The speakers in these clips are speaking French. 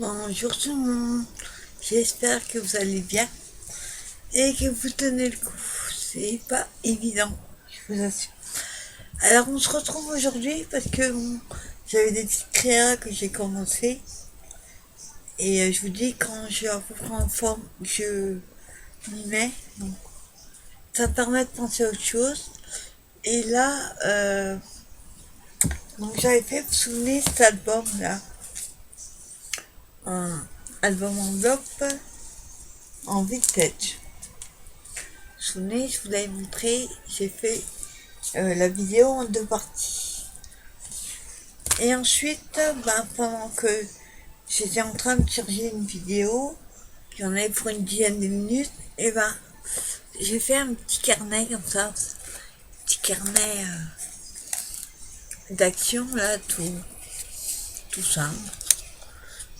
Bonjour tout le monde, j'espère que vous allez bien et que vous tenez le coup. C'est pas évident, je vous assure. Alors on se retrouve aujourd'hui parce que j'avais des petites créas que j'ai commencé et je vous dis quand je suis à peu près en forme, je m'y mets. Donc ça permet de penser à autre chose. Et là, donc j'avais fait, vous vous souvenez, cet album là, un album enveloppe en vintage. Vous vous souvenez, je vous l'avais montré, j'ai fait la vidéo en deux parties. Et ensuite, pendant que j'étais en train de charger une vidéo, qui en avait pour une dizaine de minutes, et j'ai fait un petit carnet comme ça, un petit carnet d'action là, tout simple.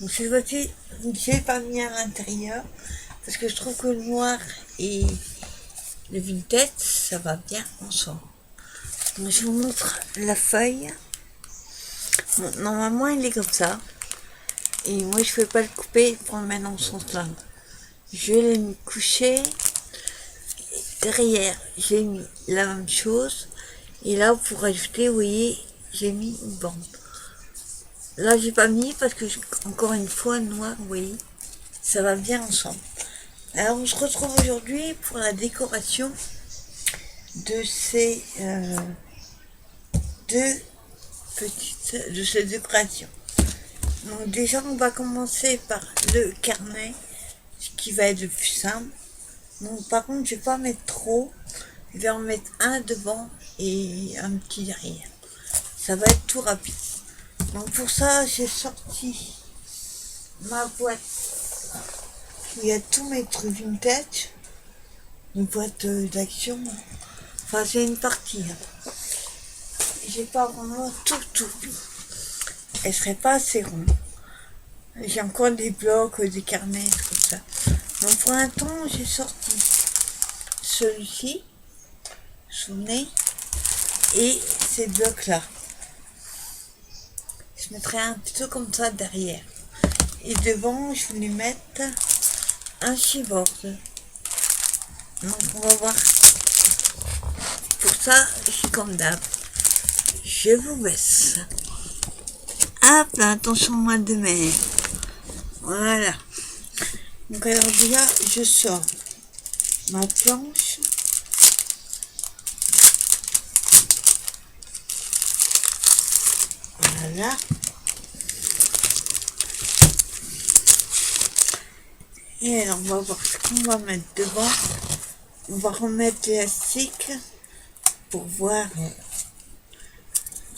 Donc cette fois-ci, je l'ai pas mis à l'intérieur, parce que je trouve que le noir et le vintage, ça va bien ensemble. Donc je vous montre la feuille. Bon, normalement, il est comme ça. Et moi, je ne vais pas le couper pour le mettre dans son sling. Je l'ai mis couché. Derrière, j'ai mis la même chose. Et là, pour ajouter, vous voyez, j'ai mis une bande. Là, j'ai pas mis parce que, encore une fois, noir, vous voyez, ça va bien ensemble. Alors, on se retrouve aujourd'hui pour la décoration de ces deux créations. Donc déjà, on va commencer par le carnet, ce qui va être le plus simple. Donc par contre, je vais pas mettre trop. Je vais en mettre un devant et un petit derrière. Ça va être tout rapide. Donc pour ça, j'ai sorti ma boîte où il y a tous mes trucs vintage. Une boîte d'action. Enfin, c'est une partie. J'ai pas vraiment tout. Elle serait pas assez ronde. J'ai encore des blocs, des carnets, comme ça. Donc pour l'instant, j'ai sorti celui-ci, vous vous souvenez, et ces blocs-là. Je mettrai un plutôt comme ça derrière. Et devant, je voulais mettre un chipboard. Donc on va voir. Pour ça, je suis comme d'hab. Je vous baisse. Hop là, attention mois de mer. Voilà. Donc alors déjà, je sors ma planche. Voilà. Et alors, on va voir ce qu'on va mettre devant. On va remettre l'élastique pour voir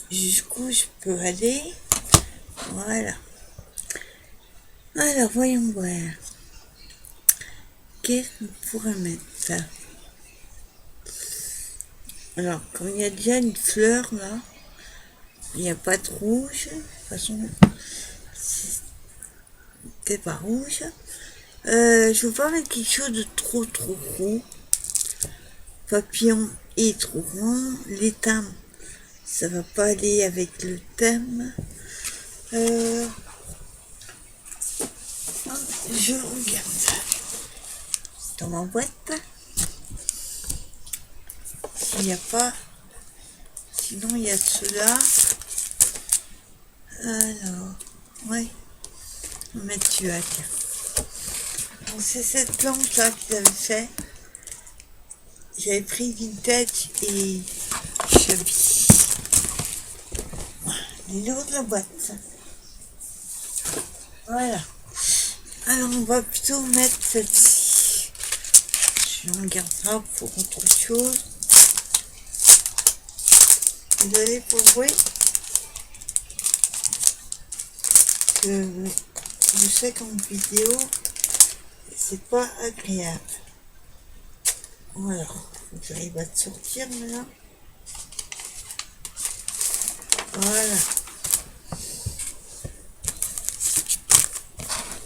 jusqu'où je peux aller. Voilà. Alors, voyons voir. Qu'est-ce qu'on pourrait mettre ça? Alors, comme il y a déjà une fleur là, il n'y a pas de rouge. De toute façon, c'est pas rouge. Je veux pas mettre quelque chose de trop gros. Papillon est trop rond. Les thèmes, ça va pas aller avec le thème. Je regarde dans ma boîte. S'il n'y a pas. Sinon, il y a ceux-là. Alors, ouais. On va mettre celui-là. Donc, c'est cette planche-là qu'ils avaient fait. J'avais pris vintage et chubby. Il est lourd de la boîte. Voilà. Alors, on va plutôt mettre celle-ci. Je regardera pour autre chose. Désolée pour le bruit. Je sais qu'en vidéo, c'est pas agréable. Voilà. Faut que j'arrive à te sortir maintenant. Voilà.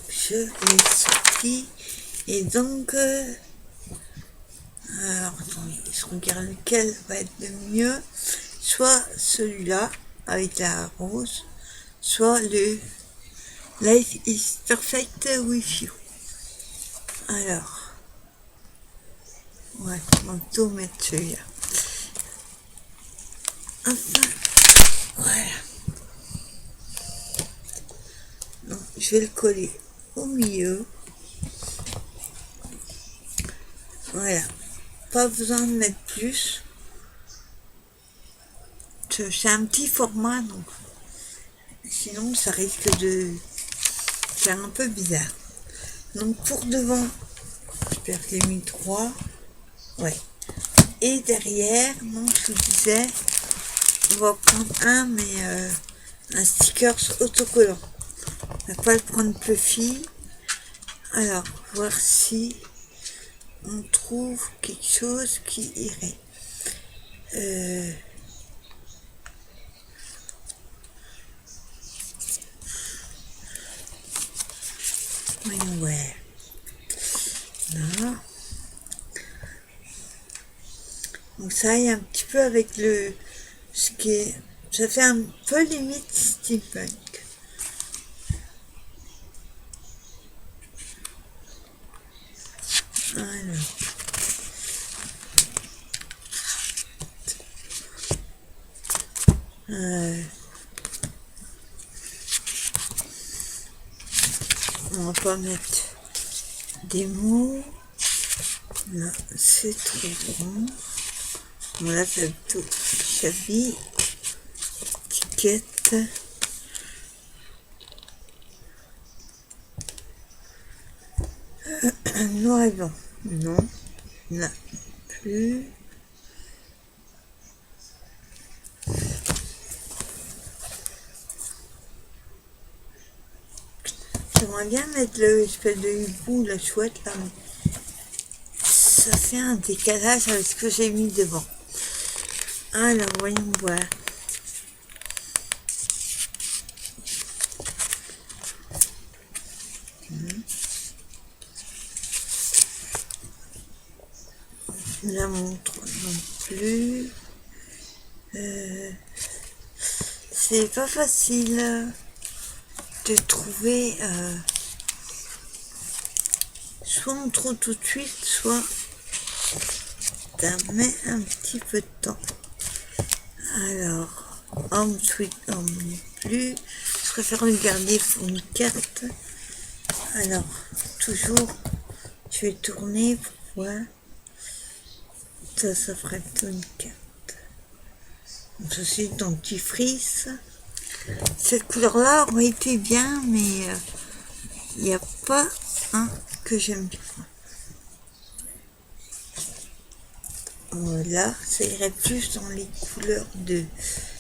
Je l'ai sorti. Et donc, alors attendez, je regarde lequel va être le mieux. Soit celui-là, avec la rose, soit le Life is perfect with you. Alors, ouais, on va tout mettre celui-là. Enfin, voilà. Donc, je vais le coller au milieu. Voilà. Pas besoin de mettre plus. C'est un petit format, donc sinon ça risque de faire un peu bizarre. Donc pour devant, j'espère que j'ai mis 3. Ouais. Et derrière, donc je vous disais, on va prendre un sticker autocollant. On va pas le prendre fluffy. Alors, voir si on trouve quelque chose qui irait. Ouais. Là. Donc ça y est un petit peu avec ce qui est, ça fait un peu limite steampunk. Alors. On va pas mettre des mots. Là, c'est trop grand. Voilà, c'est tout. Chavis, étiquette. Noir et blanc. Non. Là, plus. J'aimerais bien mettre l'espèce de hibou, la chouette là, mais ça fait un décalage avec ce que j'ai mis devant. Alors, voyons voir. La montre non plus. C'est pas facile de trouver. Soit on trouve tout de suite, soit ça met un petit peu de temps. Alors, Home Sweet Home non plus. Je préfère le garder pour une carte. Alors, toujours, je vais tourner pour voir. Ça ferait plutôt une carte. Donc, ceci dentifrice. Cette couleur-là aurait été bien, mais il n'y a pas un que j'aime bien. Voilà, ça irait plus dans les couleurs de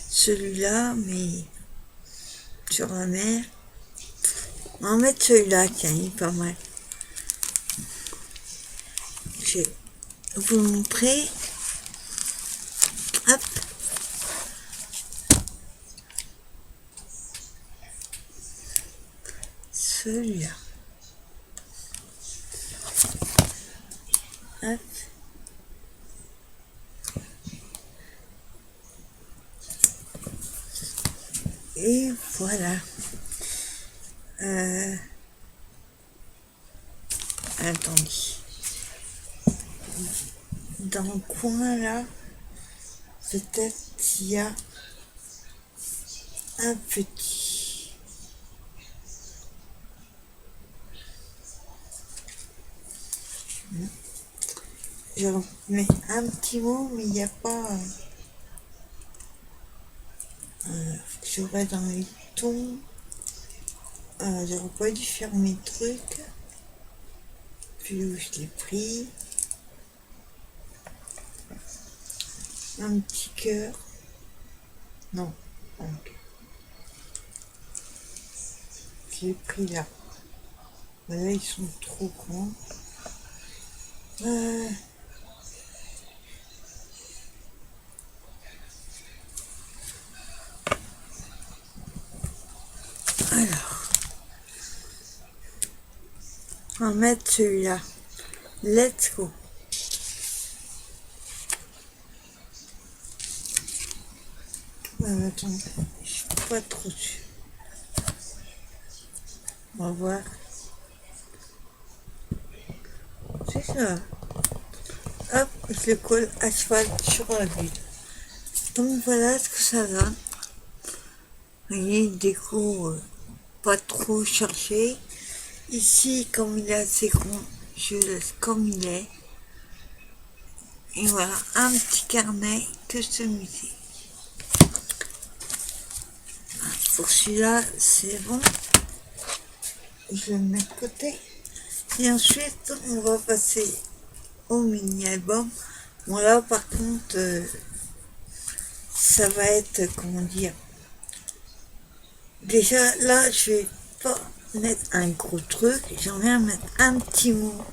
celui-là, mais sur la mer. On va mettre celui-là, tiens, il est pas mal. Je vais vous montrer. Hop. Celui-là. Hop. Et voilà. Attendez. Dans le coin là, peut-être il y a un petit. Je mets un petit mot, mais il n'y a pas. J'aurais dans les tons. J'aurais pas dû faire mes trucs. Puis où je l'ai pris. Un petit cœur. Non. Donc. Je l'ai pris là. Voilà, ils sont trop grands. Alors. On va mettre celui-là. Let's go. Attends, je suis pas trop sûre. On va voir. C'est ça. Hop, je le colle à cheval sur la bulle. Donc voilà ce que ça donne. Vous voyez, une déco pas trop cherchée. Ici, comme il est assez grand, je laisse comme il est. Et voilà, un petit carnet customisé. Pour celui-là, c'est bon. Je le mets de côté. Et ensuite, on va passer au mini-album. Bon là, par contre, ça va être, comment dire, déjà là, je vais pas mettre un gros truc, j'en viens à mettre un petit mot.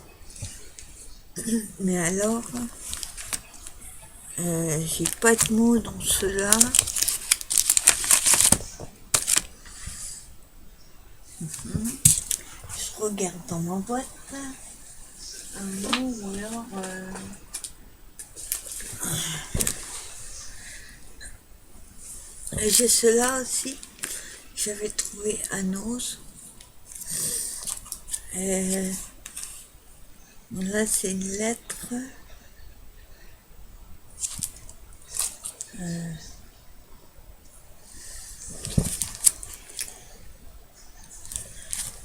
Mais alors, j'ai pas de mots dans cela. Je regarde dans ma boîte. Un mot ou alors... j'ai cela aussi. J'avais trouvé à Nose. Là, c'est une lettre.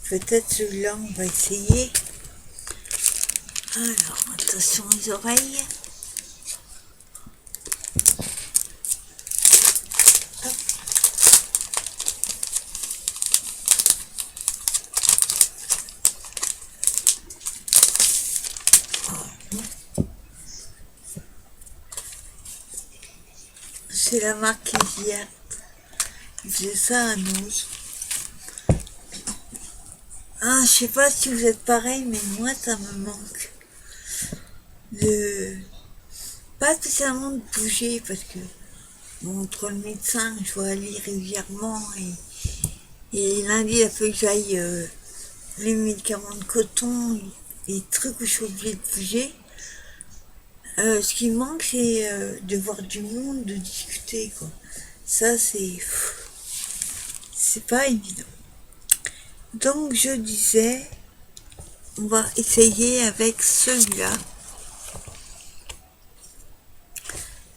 Peut-être celui-là, on va essayer. Alors, attention les oreilles. Hop. C'est la marque Easiart. Il faisait ça à nous. Ah, je sais pas si vous êtes pareil, mais moi, ça me manque de... Pas spécialement de bouger, parce que bon, entre le médecin, je dois aller régulièrement, et lundi, il a fallu que j'aille les médicaments de coton, et les trucs où je suis obligée de bouger. Ce qui me manque, c'est de voir du monde, de discuter, quoi. Ça, c'est pas évident. Donc, je disais, on va essayer avec celui-là.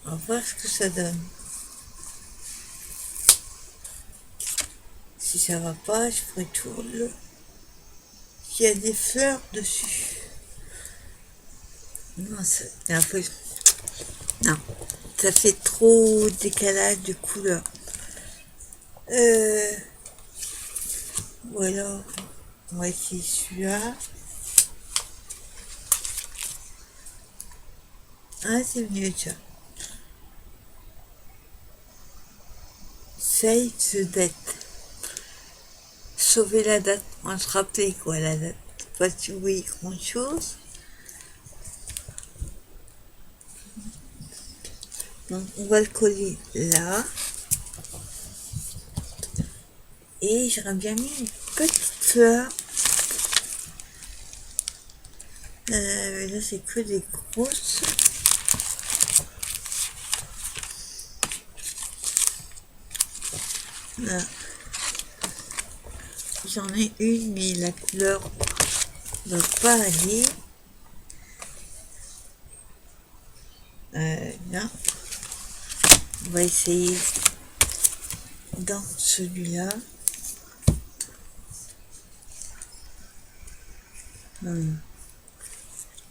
On va voir ce que ça donne. Si ça va pas, je ferai toujours le... Il y a des fleurs dessus. Non, c'est un peu... Non, ça fait trop décalage de couleurs. Ou alors, on va essayer celui-là. Ah, c'est mieux déjà. Save the date. Sauver la date. On va se rappeler quoi la date. Pas si vous voyez grand chose. Donc on va le coller là. Et j'aurais bien mis une petite fleur. Là c'est que des grosses. Là. J'en ai une, mais la couleur ne va pas aller. Là. On va essayer dans celui-là.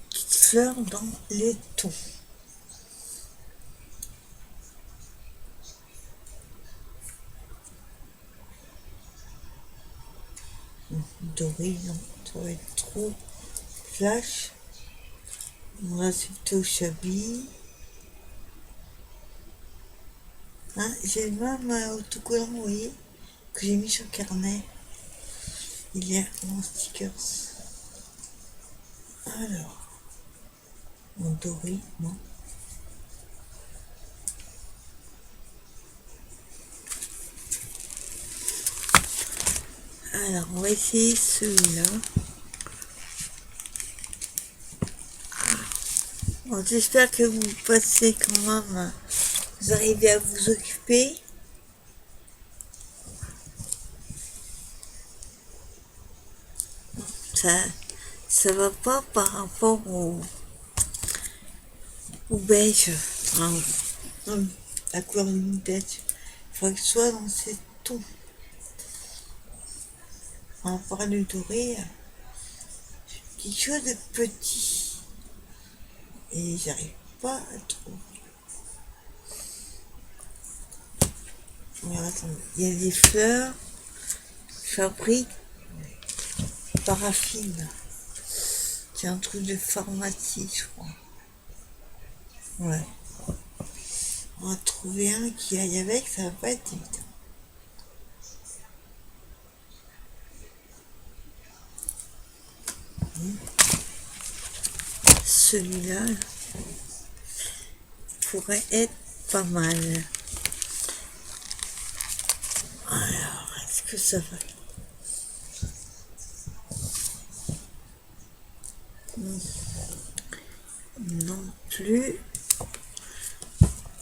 Petite fleur dans les tons. Doré, non, ça va être trop flash. Là, c'est plutôt shabby. Hein, j'ai le même autocollant, vous voyez, que j'ai mis sur le carnet. Il y a mon stickers. Alors, mon doré, non. Alors, on va essayer celui-là. Bon, j'espère que vous passez quand même, vous arrivez à vous occuper. ça va pas par rapport au beige, hein, la couleur d'une tête. Il faut que ce soit dans ces tons. Par rapport à le doré, quelque chose de petit. Et j'arrive pas à trouver. Alors, attendez. Il y a des fleurs, fabrique, paraffine. C'est un truc de pharmacie, je crois. Ouais. On va trouver un qui aille avec, ça va pas être évident. Celui-là pourrait être pas mal. Alors, est-ce que ça va? Non plus.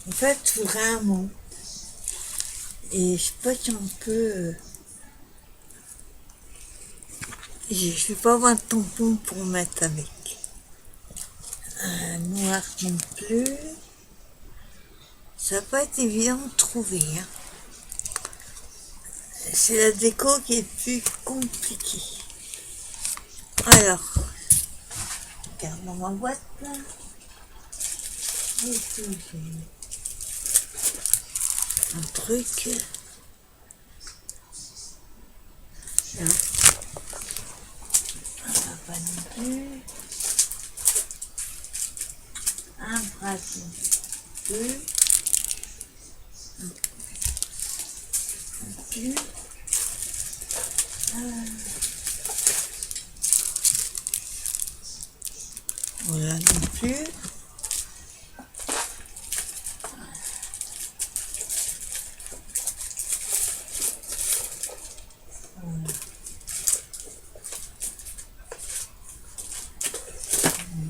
En fait, vraiment. Et je sais pas si on peut. Je vais pas avoir de tampon pour mettre avec. Noir non plus. Ça va pas être évident de trouver. Hein. C'est la déco qui est plus compliquée. Alors, regarde dans ma boîte là. Un truc. Là. Ça va pas non plus. Un bracelet. Deux. Non plus. Voilà non plus.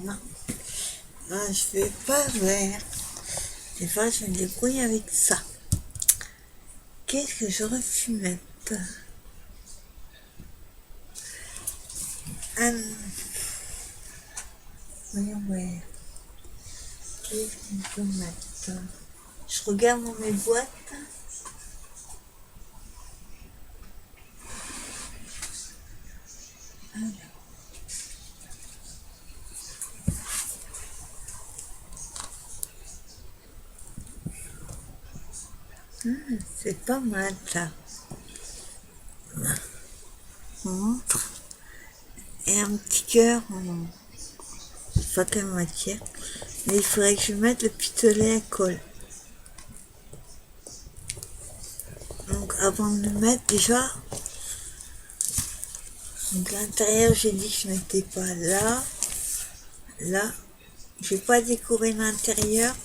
Non. Ah, je vais pas vert. Des fois, je me débrouille avec ça. Qu'est-ce que j'aurais pu mettre? Voyons, ouais. Qu'est-ce qu'on peut mettre? Je regarde dans mes boîtes. Alors. C'est pas mal ça. On montre. Et un petit cœur en. Je sais pas quelle matière. Mais il faudrait que je mette le pistolet à colle. Donc avant de le mettre déjà. Donc l'intérieur j'ai dit que je mettais pas là. Là. Je vais pas décorer l'intérieur.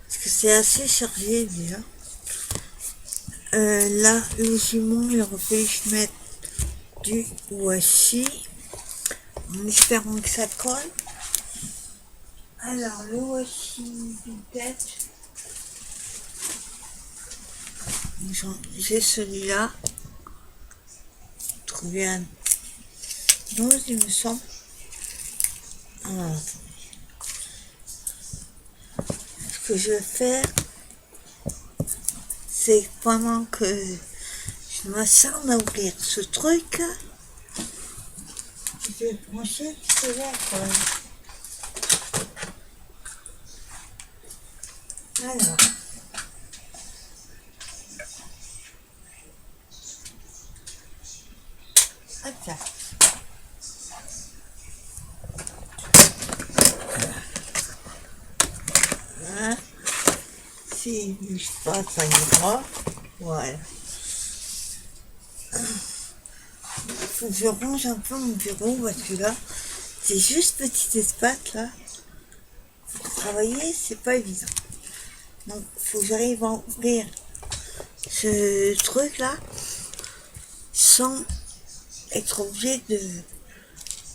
Parce que c'est assez chargé déjà. Là, le ciment, il aurait fallu que je mette du washi, en espérant que ça colle. Alors, le washi d'une tête, j'ai celui-là. Trouvé un autre, il me semble. Alors, ce que je vais faire, c'est que pendant que je m'acharne à ouvrir ce truc, je vais brancher le pistolet à colle. Alors, hop là. Hein? S'il ne bouge pas, ça ira. Voilà. Il faut que je range un peu mon bureau parce que là, c'est juste petit espace là. Pour travailler, c'est pas évident. Donc, il faut que j'arrive à ouvrir ce truc là sans être obligé de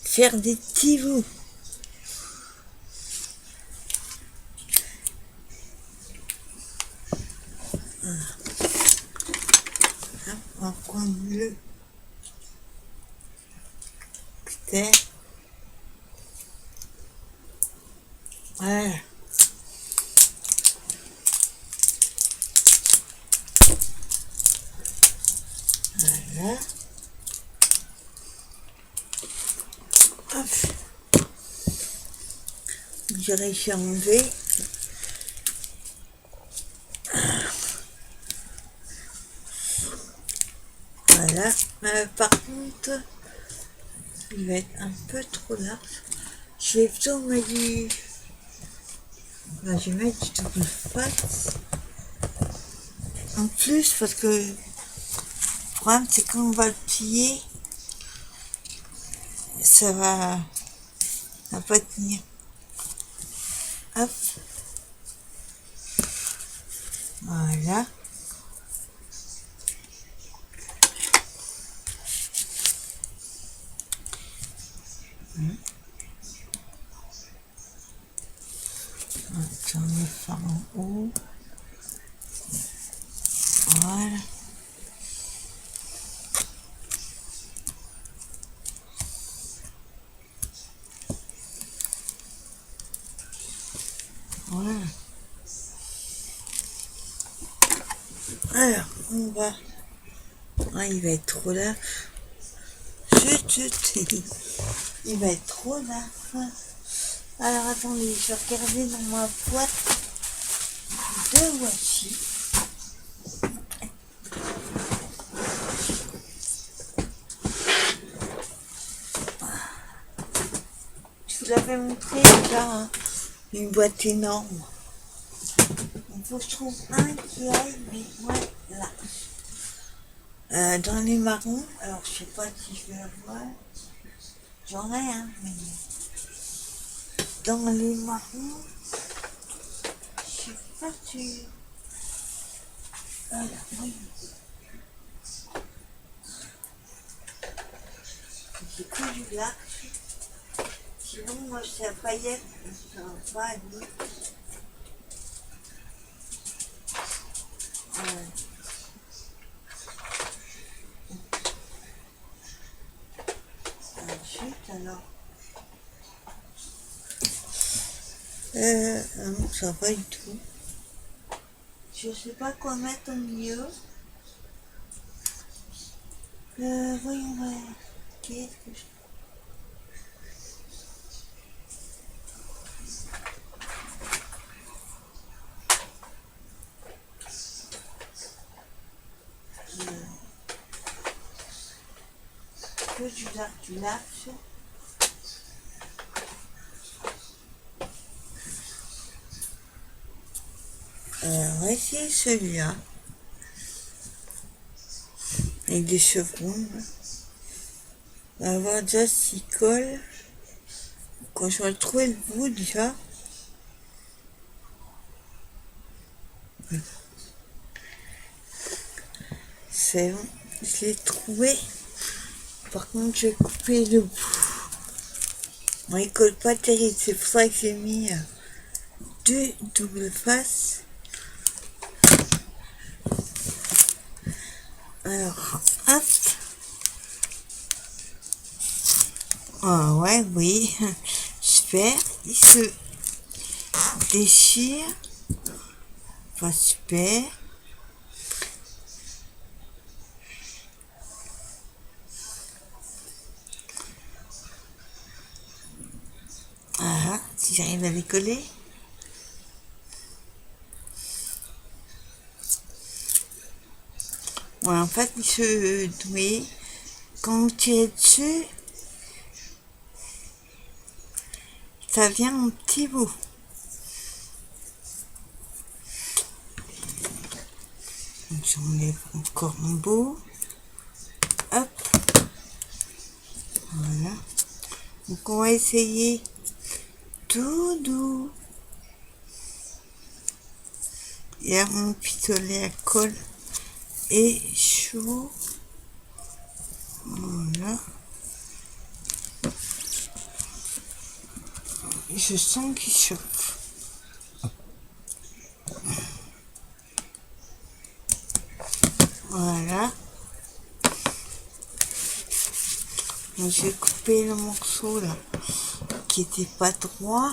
faire des petits bouts. Voilà. On va prendre le faire. Voilà. Voilà. Hop. J'ai réussi à enlever. Voilà. Par contre, il va être un peu trop large. Je vais plutôt mettre du... Là, je vais mettre du double face. En plus, parce que le problème, c'est quand on va le plier, ça va pas tenir. Hop. Voilà. J'en ai fait en haut. Voilà. Voilà. Alors, on va... Ah, il va être trop là. Il va être trop là. Alors, attendez, je vais regarder dans ma boîte de washi. Je vous l'avais montré déjà, hein. Une boîte énorme. Il faut que je trouve un qui aille, mais voilà. Dans les marrons, alors je sais pas si je vais avoir, j'en ai un, mais dans les marrons, je sais pas si... Voilà, oui. C'est que du large. Sinon, moi, c'est à paillettes, ça va pas aller. Ensuite, alors... non, ça va pas du tout. Je sais pas quoi mettre au milieu. Voyons voir. Qu'est-ce que je... Que du large. On va essayer celui-là. Avec des chevrons. On va voir déjà s'il colle. Quand je vais trouver le bout déjà. C'est bon, je l'ai trouvé. Par contre, je vais couper le bout. Bon, il colle pas terrible, c'est pour ça que j'ai mis deux doubles faces. Alors, hop. Ah ouais, oui. Super. Il se déchire. Enfin, super. Ah, si j'arrive à les coller. Ouais, en fait, il se douait. Quand vous tirez dessus, ça vient en petit bout. J'enlève encore un bout. Hop. Voilà. Donc on va essayer tout doux. Et là, mon pistolet à colle est chaud. Voilà. Je sens qu'il chauffe. Voilà. Donc, je coupe couper le morceau là qui était pas droit.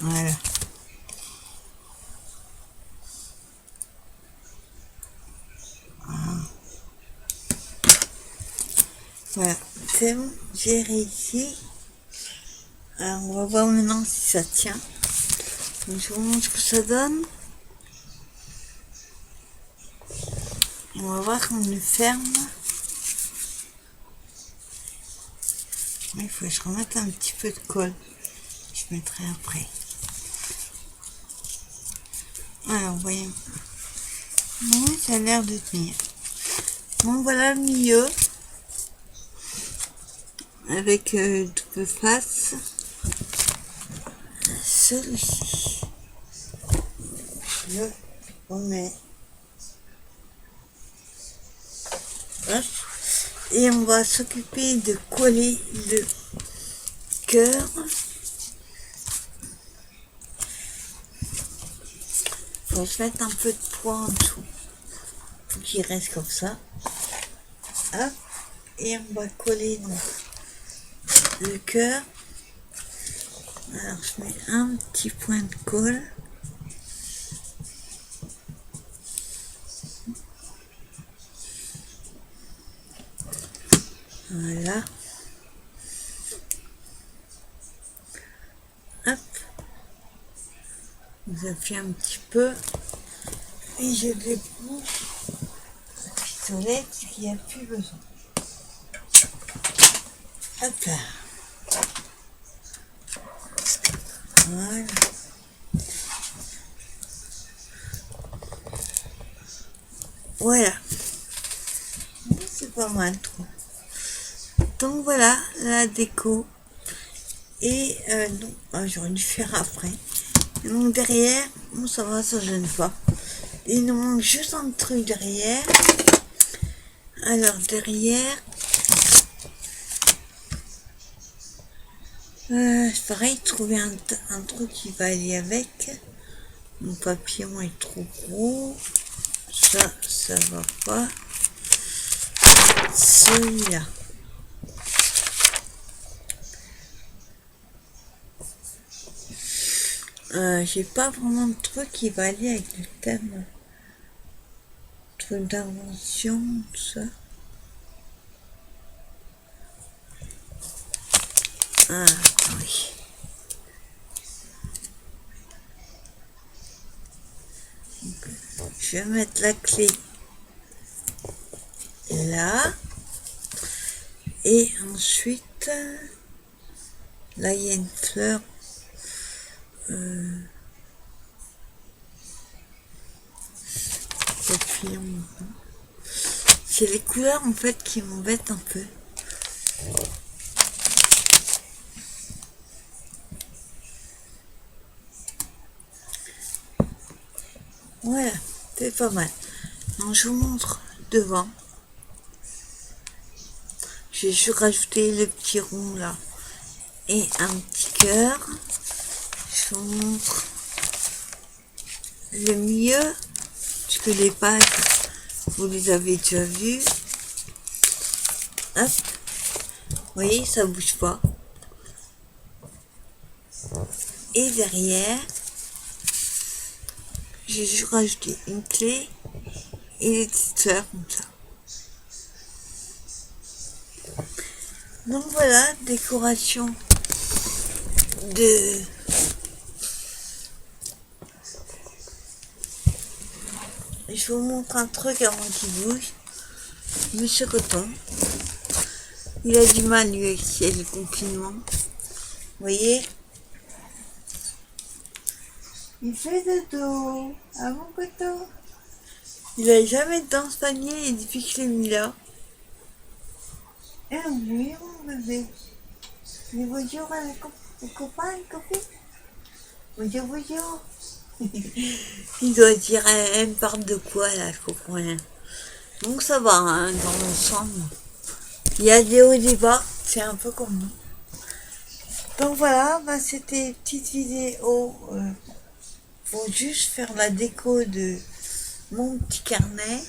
Voilà. Voilà, c'est bon, j'ai réussi. Alors on va voir maintenant si ça tient. Donc, je vous montre ce que ça donne. On va voir qu'on le ferme. Il faut que je remette un petit peu de colle. Je mettrai après. Alors voyons. Bon, ça a l'air de tenir. Bon, voilà le milieu. Avec double face. Celui-ci. Je le remets. Hop. Et on va s'occuper de coller le cœur. Faut se mettre un peu de poids en dessous. Faut qu'il reste comme ça. Hop. Et on va coller donc le cœur. Alors je mets un petit point de colle. Voilà. Hop. Vous appuie un petit peu. Et je dépose le pistolet parce qu'il n'y a plus besoin. Hop là. Voilà. Voilà. C'est pas mal trop. Donc voilà la déco. Et donc, j'aurais dû faire après. Et donc derrière, bon ça va, ça gêne pas. Et il nous manque juste un truc derrière. Alors derrière, c'est pareil, trouver un truc qui va aller avec. Mon papillon est trop gros. Ça va pas. Celui-là. J'ai pas vraiment de truc qui va aller avec le thème. Truc d'invention, tout ça. Ah, oui. Donc, je vais mettre la clé là. Et ensuite, là, il y a une fleur. Papillon. C'est les couleurs en fait qui m'embêtent un peu. Voilà, c'est pas mal. Donc je vous montre devant. J'ai juste rajouté le petit rond là et un petit cœur. Je vous montre le milieu, parce que les pages, vous les avez déjà vues. Hop, vous voyez, ça bouge pas. Et derrière, j'ai juste rajouté une clé et des petites fleurs comme ça. Donc voilà, décoration de je vous montre un truc avant qu'il bouge. Monsieur Coton, il a du mal lui avec le confinement. Vous voyez, il fait dodo. Ah mon Coton, il a jamais dans ce panier depuis que je l'ai mis là. Eh oui, mon bébé. Mais bonjour à les copains, les copines. Bonjour, bonjour. Il doit dire, elle me parle de quoi là, je comprends rien. Donc ça va, hein, dans l'ensemble. Il y a des hauts et des bas, c'est un peu comme nous. Donc voilà, bah, c'était une petite vidéo faut juste faire la déco de mon petit carnet.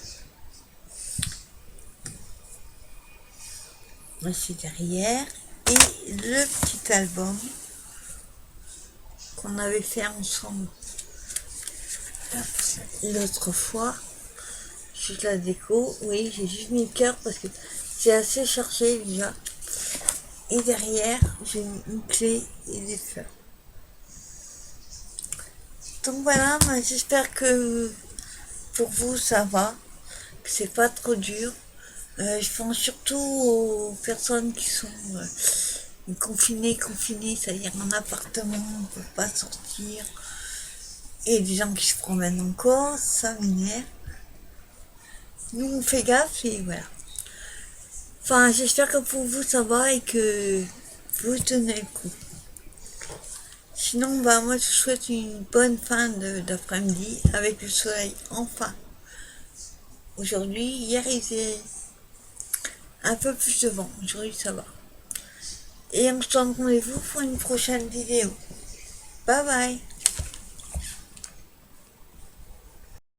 Voici derrière. Et le petit album qu'on avait fait ensemble l'autre fois. Juste la déco. Oui, j'ai juste mis le cœur parce que c'est assez chargé déjà. Et derrière, j'ai une clé et des fleurs. Donc voilà, moi, j'espère que pour vous ça va, que c'est pas trop dur. Je pense surtout aux personnes qui sont confinées, c'est-à-dire en appartement, on ne peut pas sortir. Et des gens qui se promènent encore, ça m'énerve. Nous on fait gaffe et voilà. Enfin, j'espère que pour vous ça va et que vous tenez le coup. Sinon, bah moi je vous souhaite une bonne fin d'après-midi avec le soleil enfin. Aujourd'hui, hier il faisait un peu plus de vent, aujourd'hui ça va. Et on se donne rendez-vous pour une prochaine vidéo. Bye bye.